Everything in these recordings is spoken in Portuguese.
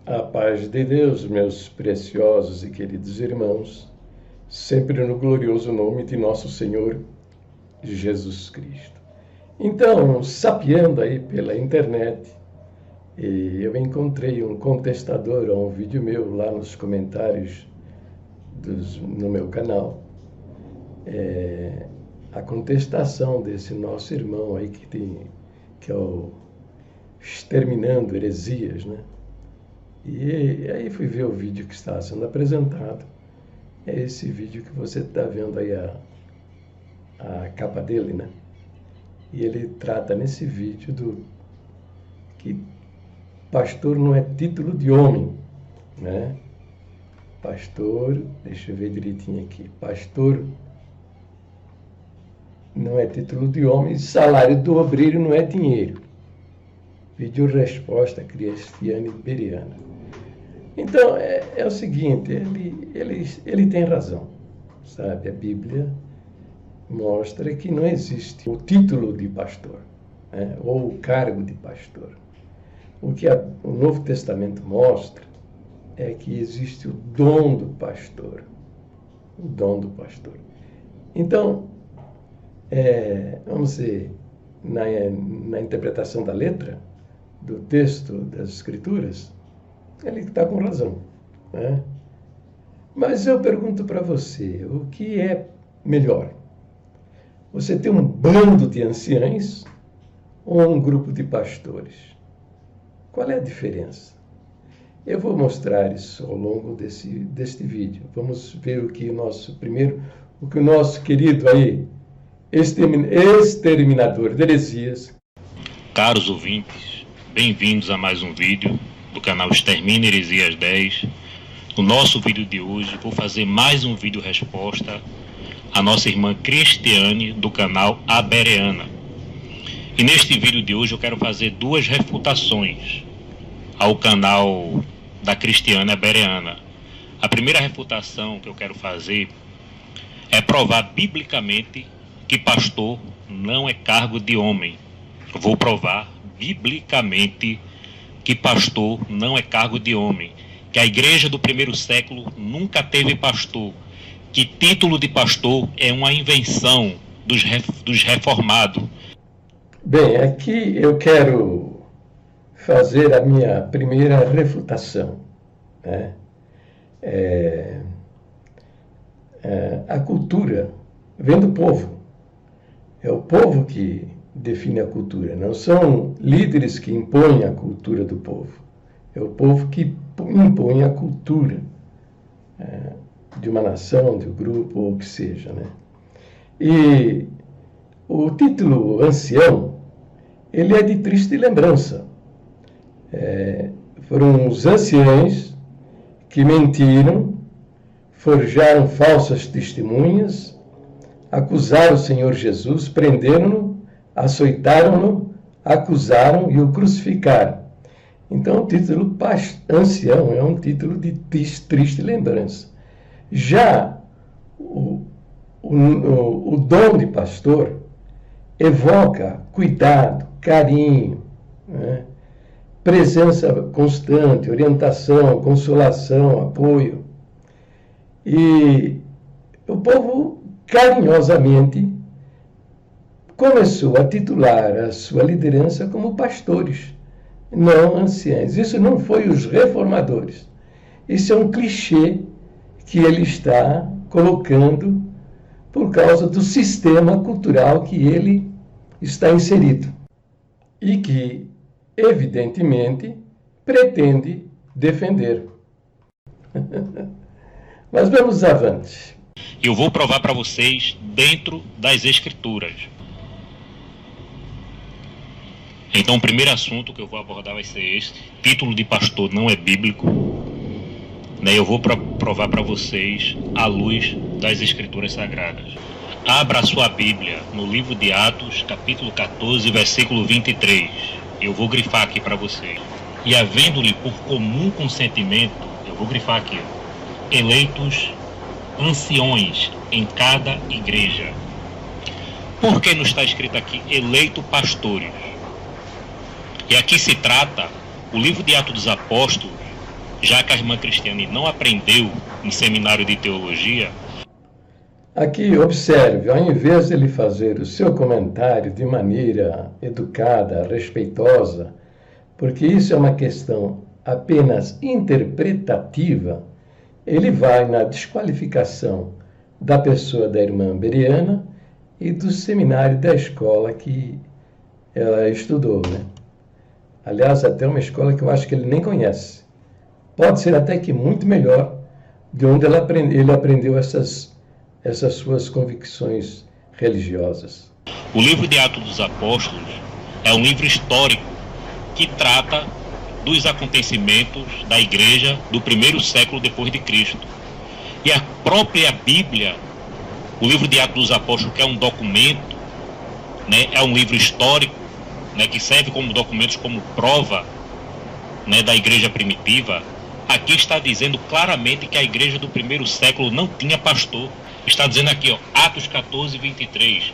A paz de Deus, meus preciosos e queridos irmãos, sempre no glorioso nome de nosso Senhor Jesus Cristo. Então, sapeando aí pela internet, eu encontrei um contestador a um vídeo meu lá nos comentários no meu canal. A contestação desse nosso irmão aí que é o Exterminando Heresias, né? E aí fui ver o vídeo que está sendo apresentado. É esse vídeo que você está vendo aí a capa dele, né? E ele trata nesse vídeo que pastor não é título de homem, né? Pastor, deixa eu ver direitinho aqui. Pastor não é título de homem, salário do obreiro não é dinheiro. Vídeo resposta Cristiane Bereana. Então, é o seguinte, ele tem razão, sabe? A Bíblia mostra que não existe o título de pastor, né? Ou o cargo de pastor. O que o Novo Testamento mostra é que existe o dom do pastor. O dom do pastor. Então, vamos dizer, na interpretação da letra, do texto das Escrituras, ele está com razão, né? Mas eu pergunto para você, o que é melhor? Você ter um bando de anciães ou um grupo de pastores? Qual é a diferença? Eu vou mostrar isso ao longo deste vídeo. Vamos ver o que o nosso querido aí, exterminador de heresias. Caros ouvintes, bem-vindos a mais um vídeo do canal Extermina Heresias 10. No nosso vídeo de hoje, vou fazer mais um vídeo resposta à nossa irmã Cristiane, do canal A Bereana. E neste vídeo de hoje eu quero fazer duas refutações ao canal da Cristiane A Bereana. A primeira refutação que eu quero fazer é provar biblicamente que pastor não é cargo de homem. Eu vou provar biblicamente que pastor não é cargo de homem, que a igreja do primeiro século nunca teve pastor, que título de pastor é uma invenção dos reformados. Bem, aqui eu quero fazer a minha primeira refutação, né? A cultura vem do povo. É o povo que define a cultura. Não são líderes que impõem a cultura do povo. É o povo que impõe a cultura de uma nação, de um grupo, ou o que seja, né? E o título ancião, ele é de triste lembrança. Foram os anciães que mentiram, forjaram falsas testemunhas, acusaram o Senhor Jesus, prenderam-no, açoitaram-no, acusaram e o crucificaram. Então, o título ancião é um título de triste lembrança. Já o dom de pastor evoca cuidado, carinho, né? Presença constante, orientação, consolação, apoio. E o povo carinhosamente começou a titular a sua liderança como pastores, não anciães. Isso não foi os reformadores. Isso é um clichê que ele está colocando por causa do sistema cultural que ele está inserido e que, evidentemente, pretende defender. Mas vamos avante. Eu vou provar para vocês dentro das Escrituras. Então, o primeiro assunto que eu vou abordar vai ser este. Título de pastor não é bíblico. Eu vou provar para vocês à luz das Escrituras Sagradas. Abra a sua Bíblia no livro de Atos, capítulo 14, versículo 23. Eu vou grifar aqui para vocês. E havendo-lhe por comum consentimento, eu vou grifar aqui, eleitos anciões em cada igreja. Por que não está escrito aqui eleito pastores? E aqui se trata, o livro de Atos dos Apóstolos já que a irmã Cristiane não aprendeu em seminário de teologia? Aqui, observe, ao invés de ele fazer o seu comentário de maneira educada, respeitosa, porque isso é uma questão apenas interpretativa, ele vai na desqualificação da pessoa da irmã Beriana e do seminário da escola que ela estudou, né? Aliás, até uma escola que eu acho que ele nem conhece. Pode ser até que muito melhor de onde ele aprendeu essas suas convicções religiosas. O livro de Atos dos Apóstolos é um livro histórico que trata dos acontecimentos da igreja do primeiro século depois de Cristo. E a própria Bíblia, o livro de Atos dos Apóstolos, que é um documento, né, é um livro histórico, né, que serve como documentos, como prova, né, da igreja primitiva, aqui está dizendo claramente que a igreja do primeiro século não tinha pastor. Está dizendo aqui, ó, Atos 14, 23,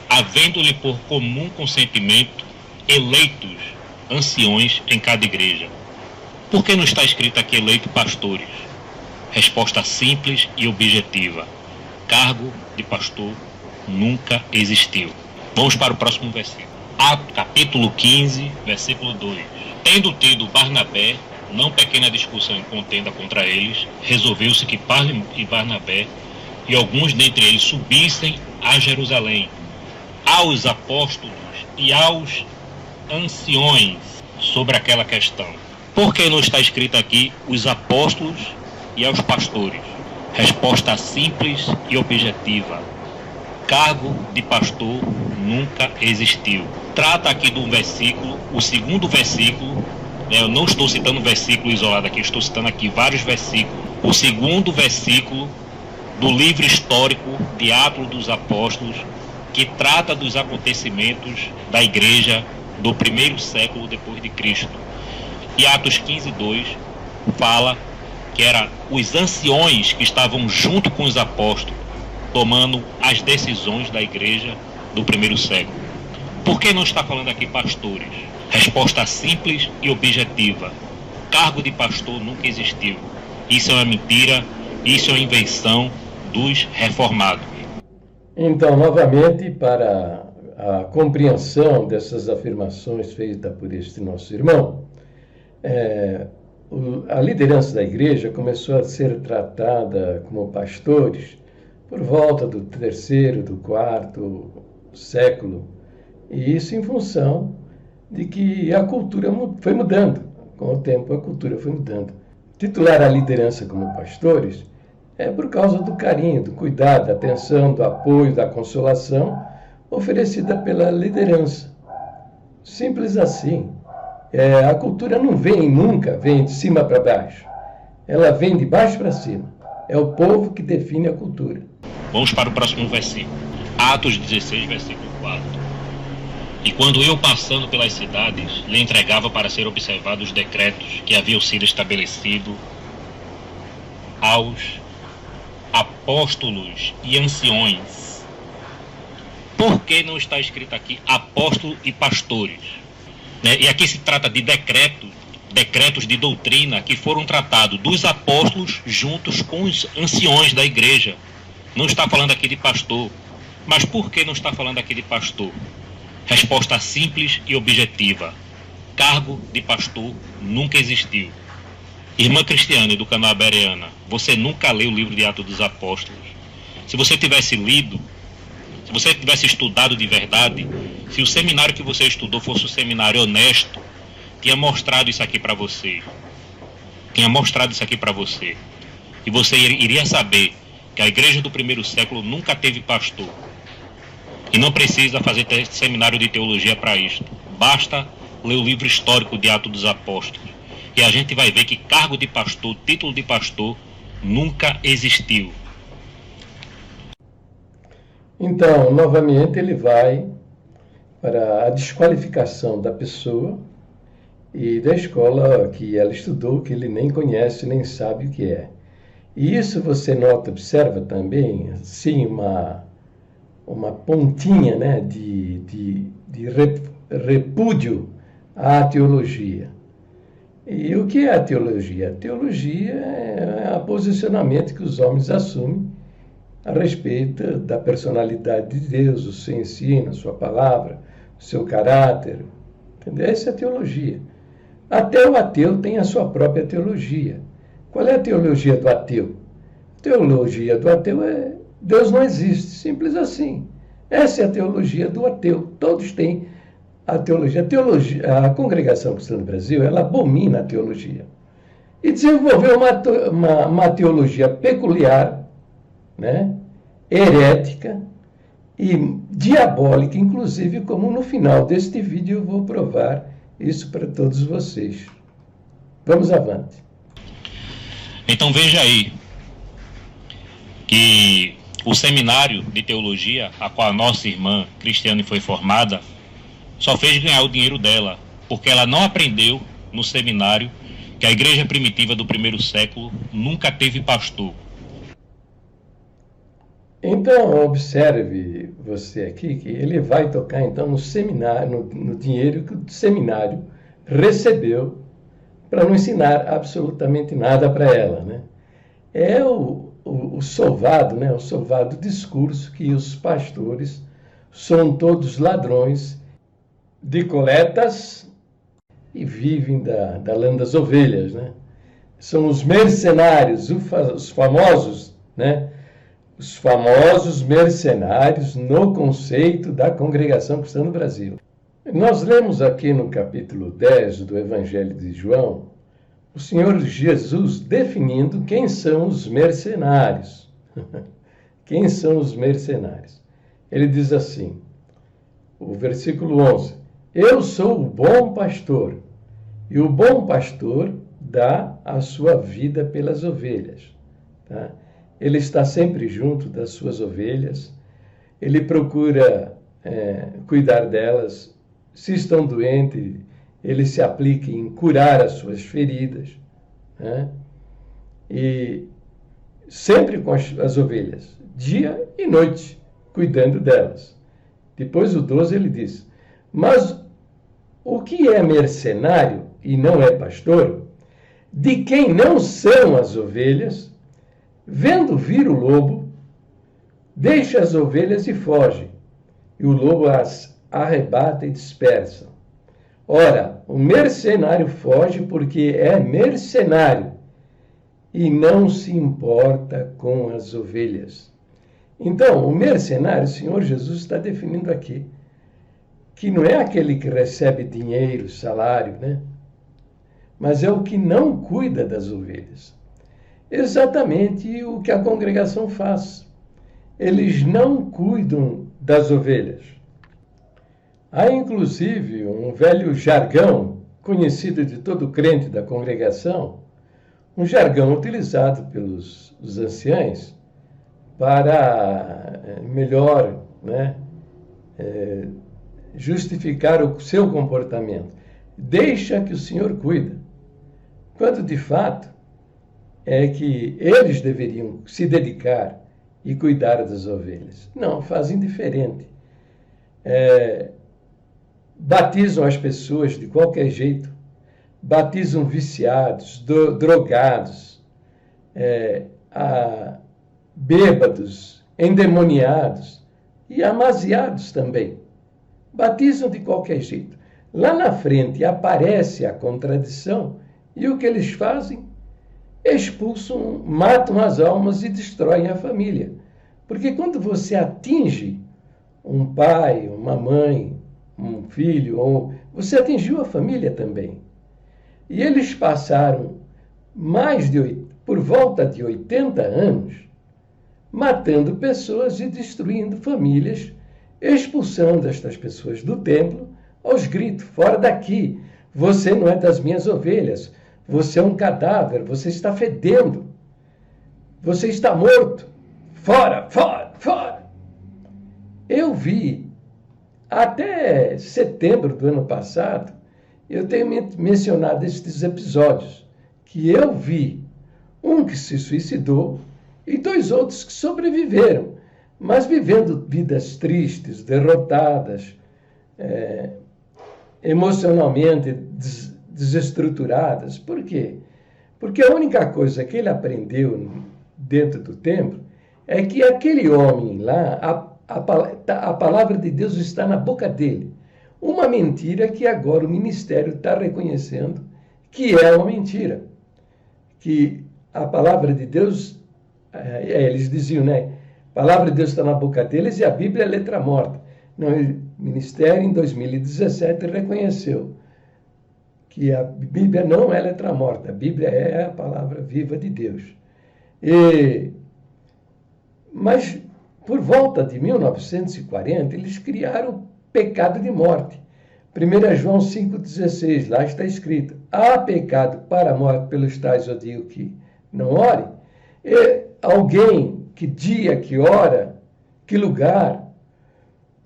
havendo-lhe por comum consentimento eleitos anciões em cada igreja. Por que não está escrito aqui eleito pastores? Resposta simples e objetiva. Cargo de pastor nunca existiu. Vamos para o próximo versículo. Atos, capítulo 15, versículo 2. Tendo tido Barnabé, não pequena discussão e contenda contra eles, resolveu-se que Paulo e Barnabé e alguns dentre eles subissem a Jerusalém, aos apóstolos e aos anciões sobre aquela questão. Por que não está escrito aqui os apóstolos e aos pastores? Resposta simples e objetiva. Cargo de pastor nunca existiu. Trata aqui de um versículo, o segundo versículo, eu não estou citando um versículo isolado aqui, estou citando aqui vários versículos. O segundo versículo do livro histórico de Atos dos Apóstolos, que trata dos acontecimentos da igreja do primeiro século depois de Cristo. E Atos 15, 2 fala que eram os anciões que estavam junto com os apóstolos, tomando as decisões da igreja do primeiro século. Por que não está falando aqui pastores? Resposta simples e objetiva. Cargo de pastor nunca existiu. Isso é uma mentira, isso é uma invenção dos reformados. Então, novamente, para a compreensão dessas afirmações feitas por este nosso irmão, a liderança da igreja começou a ser tratada como pastores por volta do 3º, do 4º século, e isso em função de que a cultura foi mudando. Com o tempo, a cultura foi mudando. Titular a liderança como pastores é por causa do carinho, do cuidado, da atenção, do apoio, da consolação oferecida pela liderança. Simples assim. A cultura nunca vem de cima para baixo. Ela vem de baixo para cima. É o povo que define a cultura. Vamos para o próximo versículo. Atos 16, versículo 4. E quando eu, passando pelas cidades, lhe entregava para ser observados os decretos que haviam sido estabelecidos aos apóstolos e anciões. Por que não está escrito aqui apóstolo e pastores? E aqui se trata de decretos de doutrina que foram tratados dos apóstolos juntos com os anciões da igreja. Não está falando aqui de pastor. Mas por que não está falando aqui de pastor? Resposta simples e objetiva. Cargo de pastor nunca existiu. Irmã Cristiane, do canal Bereana, você nunca leu o livro de Atos dos Apóstolos. Se você tivesse lido, se você tivesse estudado de verdade, se o seminário que você estudou fosse um seminário honesto, tinha mostrado isso aqui para você. E você iria saber que a igreja do primeiro século nunca teve pastor. E não precisa fazer seminário de teologia para isso. Basta ler o livro histórico de Atos dos Apóstolos. E a gente vai ver que cargo de pastor, título de pastor, nunca existiu. Então, novamente, ele vai para a desqualificação da pessoa e da escola que ela estudou, que ele nem conhece, nem sabe o que é. E isso você nota, observa também, assim, uma pontinha, né, de repúdio à teologia. E o que é a teologia? A teologia é o posicionamento que os homens assumem a respeito da personalidade de Deus, o seu ensino, a sua palavra, o seu caráter. Entendeu? Essa é a teologia. Até o ateu tem a sua própria teologia. Qual é a teologia do ateu? A teologia do ateu é Deus não existe, simples assim. Essa é a teologia do ateu. Todos têm a teologia. A Congregação Cristã do Brasil, ela abomina a teologia. E desenvolveu uma teologia peculiar, né, herética e diabólica, inclusive, como no final deste vídeo eu vou provar isso para todos vocês. Vamos avante. Então veja aí que o seminário de teologia, a qual a nossa irmã Cristiane foi formada, só fez ganhar o dinheiro dela, porque ela não aprendeu no seminário que a igreja primitiva do primeiro século nunca teve pastor. Então, observe você aqui que ele vai tocar então no seminário, no dinheiro que o seminário recebeu para não ensinar absolutamente nada para ela, né? É o souvado, né? O souvado discurso que os pastores são todos ladrões de coletas e vivem da lã das ovelhas, né? São os mercenários, os famosos, né? Os famosos mercenários no conceito da Congregação Cristã no Brasil. Nós lemos aqui no capítulo 10 do Evangelho de João, o Senhor Jesus definindo quem são os mercenários. Quem são os mercenários? Ele diz assim, o versículo 11, eu sou o bom pastor, e o bom pastor dá a sua vida pelas ovelhas. Tá? Ele está sempre junto das suas ovelhas, ele procura cuidar delas. Se estão doentes, ele se aplica em curar as suas feridas, né? E sempre com as ovelhas, dia e noite, cuidando delas. Depois o 12 ele diz, mas o que é mercenário e não é pastor, de quem não são as ovelhas, vendo vir o lobo, deixa as ovelhas e foge, e o lobo as arrebata e dispersa. Ora, o mercenário foge porque é mercenário e não se importa com as ovelhas. Então, o mercenário, o Senhor Jesus está definindo aqui, que não é aquele que recebe dinheiro, salário, né? Mas é o que não cuida das ovelhas. Exatamente o que a congregação faz. Eles não cuidam das ovelhas. Há, inclusive, um velho jargão, conhecido de todo crente da congregação, um jargão utilizado pelos anciãos para melhor, né, justificar o seu comportamento. Deixa que o Senhor cuida. Quando, de fato, é que eles deveriam se dedicar e cuidar das ovelhas. Não, fazem diferente. Batizam as pessoas de qualquer jeito, batizam viciados, drogados, bêbados, endemoniados e amaziados também. Batizam de qualquer jeito. Lá na frente aparece a contradição e o que eles fazem? Expulsam, matam as almas e destroem a família. Porque quando você atinge um pai, uma mãe, um filho, você atingiu a família também. E eles passaram por volta de 80 anos matando pessoas e destruindo famílias, expulsando estas pessoas do templo aos gritos, fora daqui, você não é das minhas ovelhas, você é um cadáver, você está fedendo, você está morto, fora, fora, fora. Eu vi, até setembro do ano passado, eu tenho mencionado estes episódios, que eu vi um que se suicidou e 2 outros que sobreviveram, mas vivendo vidas tristes, derrotadas, emocionalmente desestruturadas. Por quê? Porque a única coisa que ele aprendeu dentro do templo é que aquele homem lá, a palavra de Deus está na boca dele. Uma mentira que agora o ministério está reconhecendo que é uma mentira. Que a palavra de Deus, eles diziam, né? A palavra de Deus está na boca deles e a Bíblia é letra morta. Não, o ministério, em 2017, reconheceu que a Bíblia não é letra morta. A Bíblia é a palavra viva de Deus. Mas, por volta de 1940, eles criaram o pecado de morte. 1 João 5,16, lá está escrito: há pecado para a morte pelos tais eu digo que não ore. E alguém, que dia, que hora, que lugar,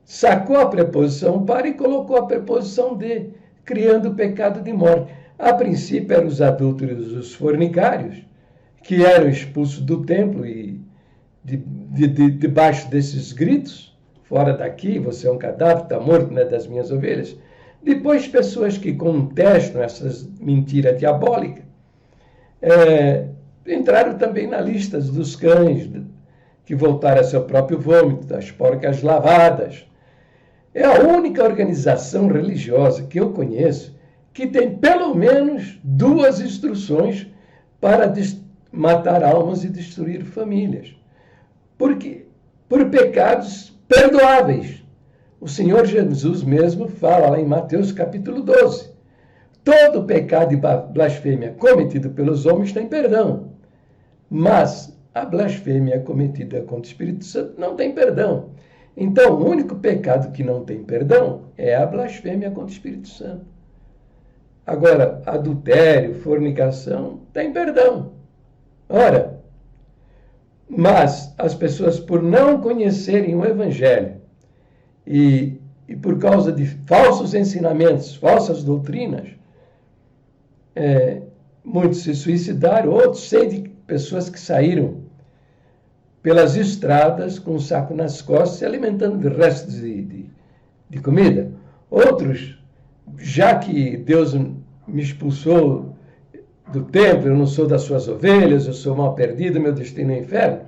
sacou a preposição para e colocou a preposição de, criando o pecado de morte. A princípio eram os adúlteros, os fornicários, que eram expulsos do templo e debaixo desses gritos: fora daqui, você é um cadáver, está morto, não é das minhas ovelhas. Depois, pessoas que contestam essas mentiras diabólicas entraram também na lista dos cães, que voltaram a seu próprio vômito, das porcas lavadas. É a única organização religiosa que eu conheço que tem pelo menos 2 instruções para matar almas e destruir famílias. Porque por pecados perdoáveis. O Senhor Jesus mesmo fala lá em Mateus capítulo 12. Todo pecado e blasfêmia cometido pelos homens tem perdão. Mas a blasfêmia cometida contra o Espírito Santo não tem perdão. Então, o único pecado que não tem perdão é a blasfêmia contra o Espírito Santo. Agora, adultério, fornicação, tem perdão. Ora, mas as pessoas, por não conhecerem o Evangelho e por causa de falsos ensinamentos, falsas doutrinas, muitos se suicidaram, outros, sei de pessoas que saíram pelas estradas com um saco nas costas, se alimentando de restos de comida. Outros, já que Deus me expulsou do templo, eu não sou das suas ovelhas, eu sou mal perdido, meu destino é o inferno,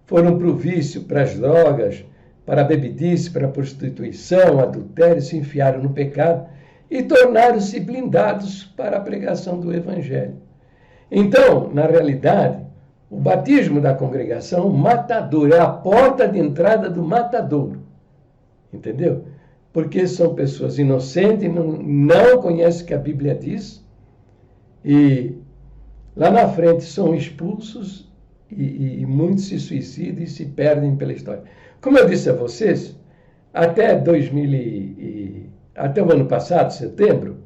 foram para o vício, para as drogas, para a bebedice, para a prostituição, adultério, se enfiaram no pecado e tornaram-se blindados para a pregação do Evangelho. Então, na realidade, o batismo da congregação, o matadouro, é a porta de entrada do matadouro. Entendeu? Porque são pessoas inocentes, não conhecem o que a Bíblia diz, e lá na frente são expulsos e muitos se suicidam e se perdem pela história. Como eu disse a vocês, até o ano passado, setembro,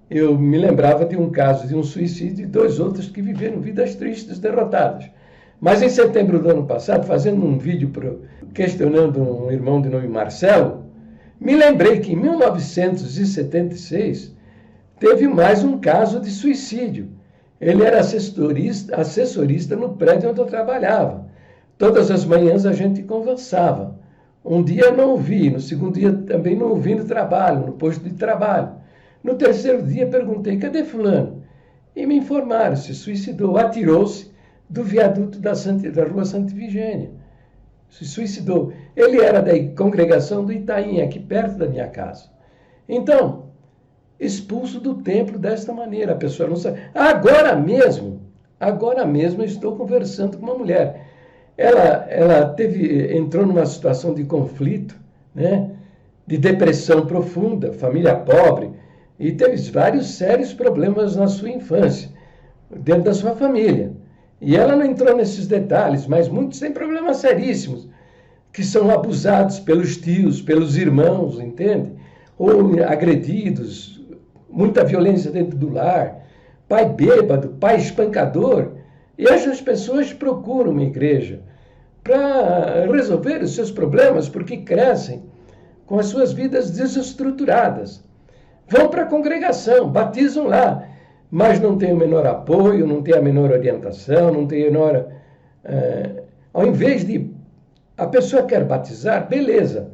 eu me lembrava de um caso de um suicídio e 2 outros que viveram vidas tristes, derrotadas. Mas em setembro do ano passado, fazendo um vídeo questionando um irmão de nome Marcelo, me lembrei que em 1976 teve mais um caso de suicídio. Ele era assessorista no prédio onde eu trabalhava. Todas as manhãs a gente conversava. Um dia não ouvi, no segundo dia também não ouvi no trabalho, no posto de trabalho. No terceiro dia perguntei: cadê fulano? E me informaram: se suicidou, atirou-se do viaduto da rua Santa Ifigênia. Se suicidou. Ele era da congregação do Itaim, aqui perto da minha casa. Então, expulso do templo desta maneira, a pessoa não sabe. Agora mesmo eu estou conversando com uma mulher. Ela entrou numa situação de conflito, né? De depressão profunda, família pobre, e teve vários sérios problemas na sua infância, dentro da sua família. E ela não entrou nesses detalhes, mas muitos têm problemas seríssimos, que são abusados pelos tios, pelos irmãos, entende? Ou agredidos, muita violência dentro do lar, pai bêbado, pai espancador. E essas pessoas procuram uma igreja para resolver os seus problemas, porque crescem com as suas vidas desestruturadas. Vão para a congregação, batizam lá, mas não tem o menor apoio, não tem a menor orientação, não tem a menor... ao invés de... A pessoa quer batizar, beleza.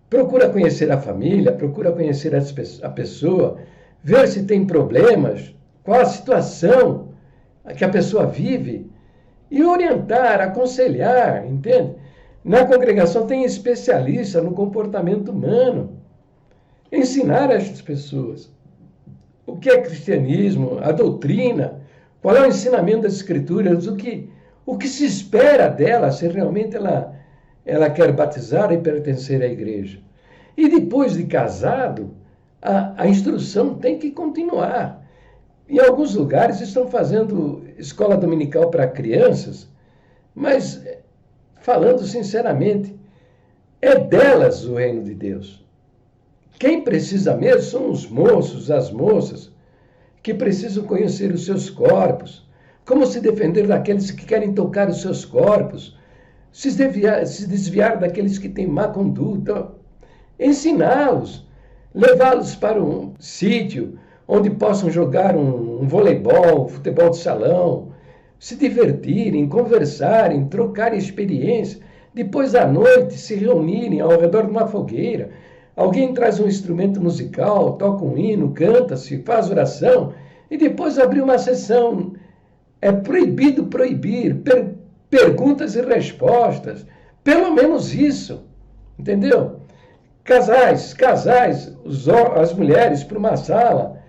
Procura conhecer a família, procura conhecer a pessoa, ver se tem problemas, qual a situação que a pessoa vive, e orientar, aconselhar, entende? Na congregação tem especialista no comportamento humano. Ensinar essas pessoas o que é cristianismo, a doutrina, qual é o ensinamento das Escrituras, o que se espera dela, se realmente ela quer batizar e pertencer à igreja. E depois de casado, a instrução tem que continuar. Em alguns lugares estão fazendo escola dominical para crianças, mas, falando sinceramente, é delas o reino de Deus. Quem precisa mesmo são os moços, as moças, que precisam conhecer os seus corpos, como se defender daqueles que querem tocar os seus corpos, se desviar daqueles que têm má conduta, ensiná-los, levá-los para um sítio onde possam jogar um voleibol, futebol de salão, se divertirem, conversarem, trocarem experiência, depois à noite se reunirem ao redor de uma fogueira. Alguém traz um instrumento musical, toca um hino, canta-se, faz oração, e depois abrir uma sessão. É proibido proibir, perguntas e respostas, pelo menos isso, entendeu? Casais, as mulheres para uma sala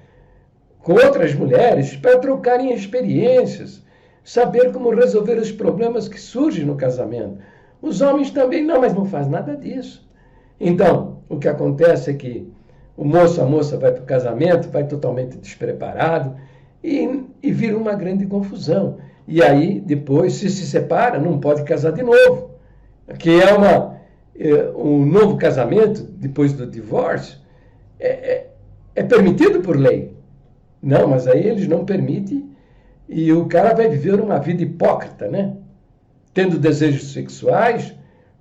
com outras mulheres para trocarem experiências, saber como resolver os problemas que surgem no casamento. Os homens também não, mas não faz nada disso. Então, o que acontece é que o moço, a moça vai para o casamento, vai totalmente despreparado e vira uma grande confusão. E aí, depois, se separa, não pode casar de novo, que é um novo casamento, depois do divórcio, é permitido por lei. Não, mas aí eles não permitem e o cara vai viver uma vida hipócrita, né? Tendo desejos sexuais,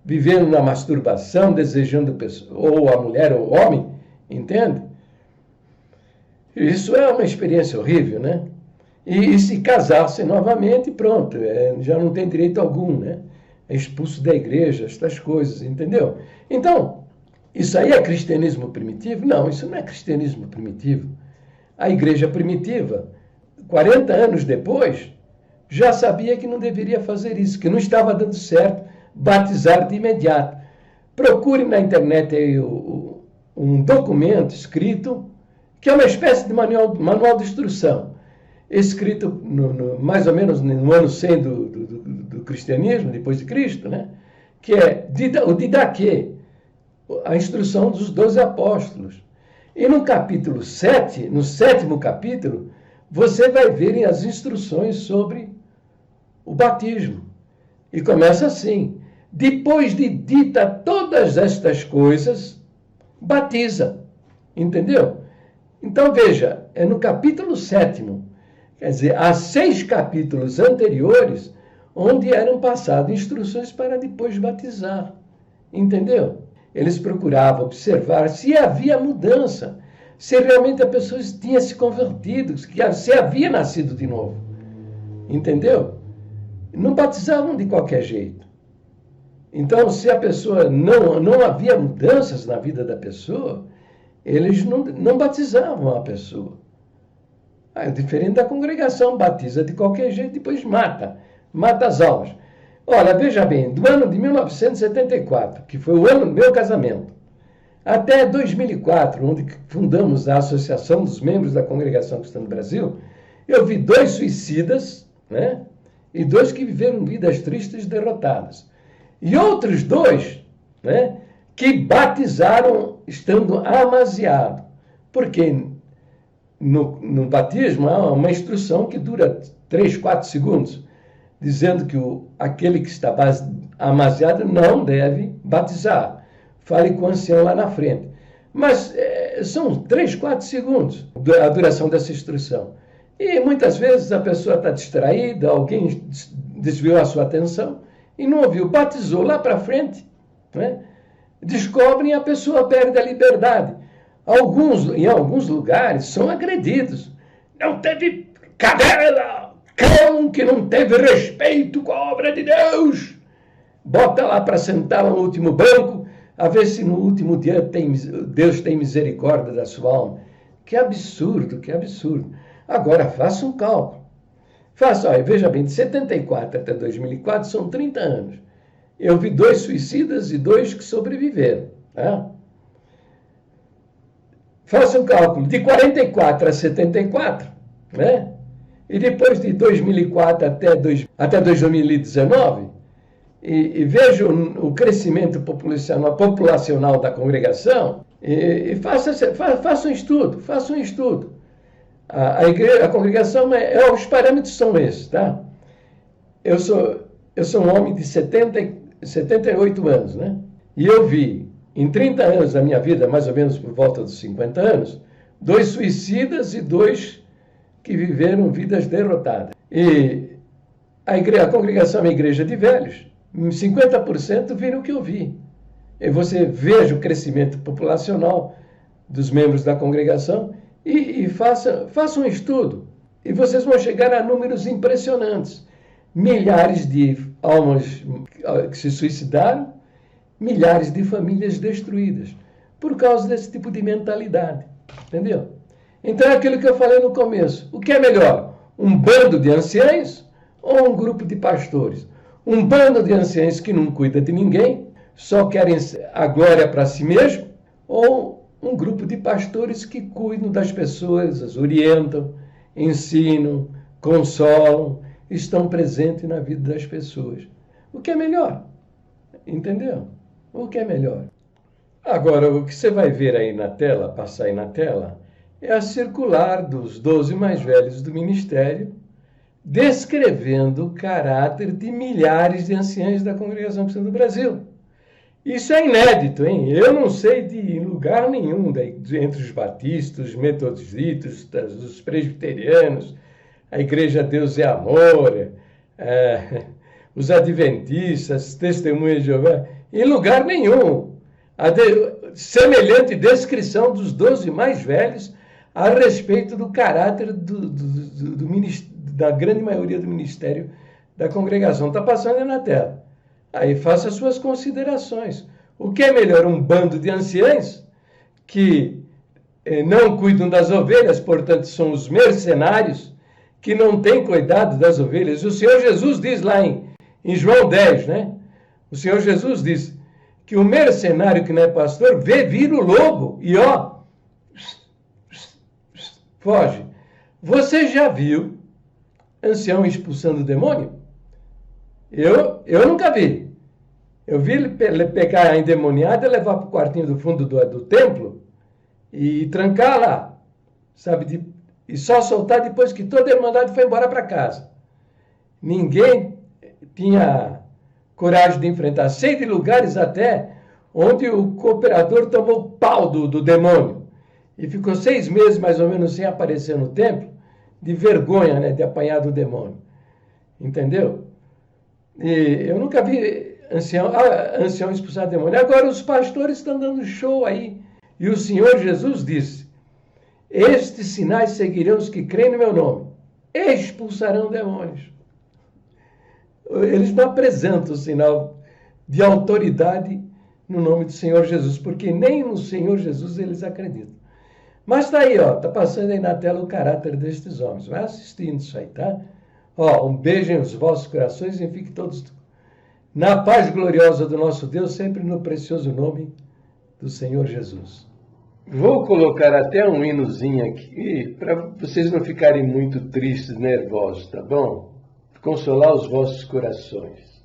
vivendo na masturbação, desejando ou a mulher ou o homem, entende? Isso é uma experiência horrível, né? E se casasse novamente, pronto, já não tem direito algum, né? É expulso da igreja, estas coisas, entendeu? Então, isso aí é cristianismo primitivo? Não, isso não é cristianismo primitivo. A igreja primitiva, 40 anos depois, já sabia que não deveria fazer isso, que não estava dando certo batizar de imediato. Procure na internet aí um documento escrito, que é uma espécie de manual de instrução, escrito mais ou menos no ano 100 do cristianismo, depois de Cristo, né? Que é o Didaquê, a instrução dos 12 apóstolos. E no capítulo 7, no 7º capítulo, você vai ver as instruções sobre o batismo. E começa assim: depois de dita todas estas coisas, batiza. Entendeu? Então, veja, é no capítulo 7º, quer dizer, há 6 capítulos anteriores, onde eram passadas instruções para depois batizar. Entendeu? Eles procuravam observar se havia mudança, se realmente a pessoa tinha se convertido, se havia nascido de novo. Entendeu? Não batizavam de qualquer jeito. Então, se a pessoa não havia mudanças na vida da pessoa, eles não batizavam a pessoa. É diferente da congregação, batiza de qualquer jeito, depois mata as almas. Olha, veja bem, do ano de 1974, que foi o ano do meu casamento, até 2004, onde fundamos a Associação dos Membros da Congregação Cristã do Brasil, eu vi 2 suicidas, né? E 2 que viveram vidas tristes e derrotadas. E outros 2, né, que batizaram estando amaziado. Porque no batismo há uma instrução que dura 3, 4 segundos, dizendo que aquele que está amaziado não deve batizar. Fale com o ancião lá na frente. Mas são 3, 4 segundos a duração dessa instrução. E muitas vezes a pessoa está distraída, alguém desviou a sua atenção e não ouviu, batizou lá para frente, né? Descobrem e a pessoa perde a liberdade. Em alguns lugares são agredidos. Não teve cadela, cão que não teve respeito com a obra de Deus. Bota lá para sentar lá no último banco, a ver se no último dia Deus tem misericórdia da sua alma. Que absurdo, que absurdo. Agora, faça um cálculo. Olha, veja bem, de 74 até 2004 são 30 anos. Eu vi 2 suicidas e 2 que sobreviveram. Tá? Faça um cálculo de 44 a 74, né? E depois de 2004 até 2019, e veja o crescimento populacional da congregação, e faça um estudo. A congregação, os parâmetros são esses, tá? Eu sou um homem de 78 anos, né? E eu vi, em 30 anos da minha vida, mais ou menos por volta dos 50 anos, 2 suicidas e 2 que viveram vidas derrotadas. E a congregação é uma igreja de velhos. 50% viram o que eu vi. E você veja o crescimento populacional dos membros da congregação e faça um estudo. E vocês vão chegar a números impressionantes. Milhares de almas que se suicidaram, milhares de famílias destruídas, por causa desse tipo de mentalidade. Entendeu? Então é aquilo que eu falei no começo. O que é melhor? Um bando de anciães ou um grupo de pastores? Um bando de anciães que não cuida de ninguém, só querem a glória para si mesmo, ou um grupo de pastores que cuidam das pessoas, as orientam, ensinam, consolam, estão presentes na vida das pessoas. O que é melhor? Entendeu? O que é melhor? Agora, o que você vai ver aí na tela, passar aí na tela, é a circular dos 12 mais velhos do ministério, descrevendo o caráter de milhares de anciães da Congregação Cristã do Brasil. Isso é inédito, hein? Eu não sei de lugar nenhum, entre os batistas, os metodistas, os presbiterianos, a Igreja Deus é Amor, os adventistas, testemunhas de Jeová, em lugar nenhum. Semelhante descrição dos 12 mais velhos a respeito do caráter da grande maioria do ministério da congregação. Está passando aí na tela. Aí faça as suas considerações. O que é melhor? Um bando de anciães que não cuidam das ovelhas, portanto são os mercenários, que não têm cuidado das ovelhas. O Senhor Jesus diz lá em João 10, né? O Senhor Jesus diz que o mercenário que não é pastor vê vir o lobo e foge. Você já viu ancião expulsando o demônio? Eu nunca vi. Eu vi ele pegar a endemoniada e levar para o quartinho do fundo do templo e trancar lá, sabe? E só soltar depois que toda a irmandade foi embora para casa. Ninguém tinha coragem de enfrentar. Sei de lugares até onde o cooperador tomou pau do demônio e ficou 6 meses mais ou menos sem aparecer no templo, de vergonha, né, de apanhar do demônio. Entendeu? E eu nunca vi ancião expulsar demônio. Agora os pastores estão dando show aí. E o Senhor Jesus disse: estes sinais seguirão os que creem no meu nome. Expulsarão demônios. Eles não apresentam o sinal de autoridade no nome do Senhor Jesus, porque nem no Senhor Jesus eles acreditam. Mas está aí, está passando aí na tela o caráter destes homens. Vai assistindo isso aí, tá? Um beijo nos vossos corações e fiquem todos na paz gloriosa do nosso Deus, sempre no precioso nome do Senhor Jesus. Vou colocar até um hinozinho aqui, para vocês não ficarem muito tristes, nervosos, tá bom? Consolar os vossos corações.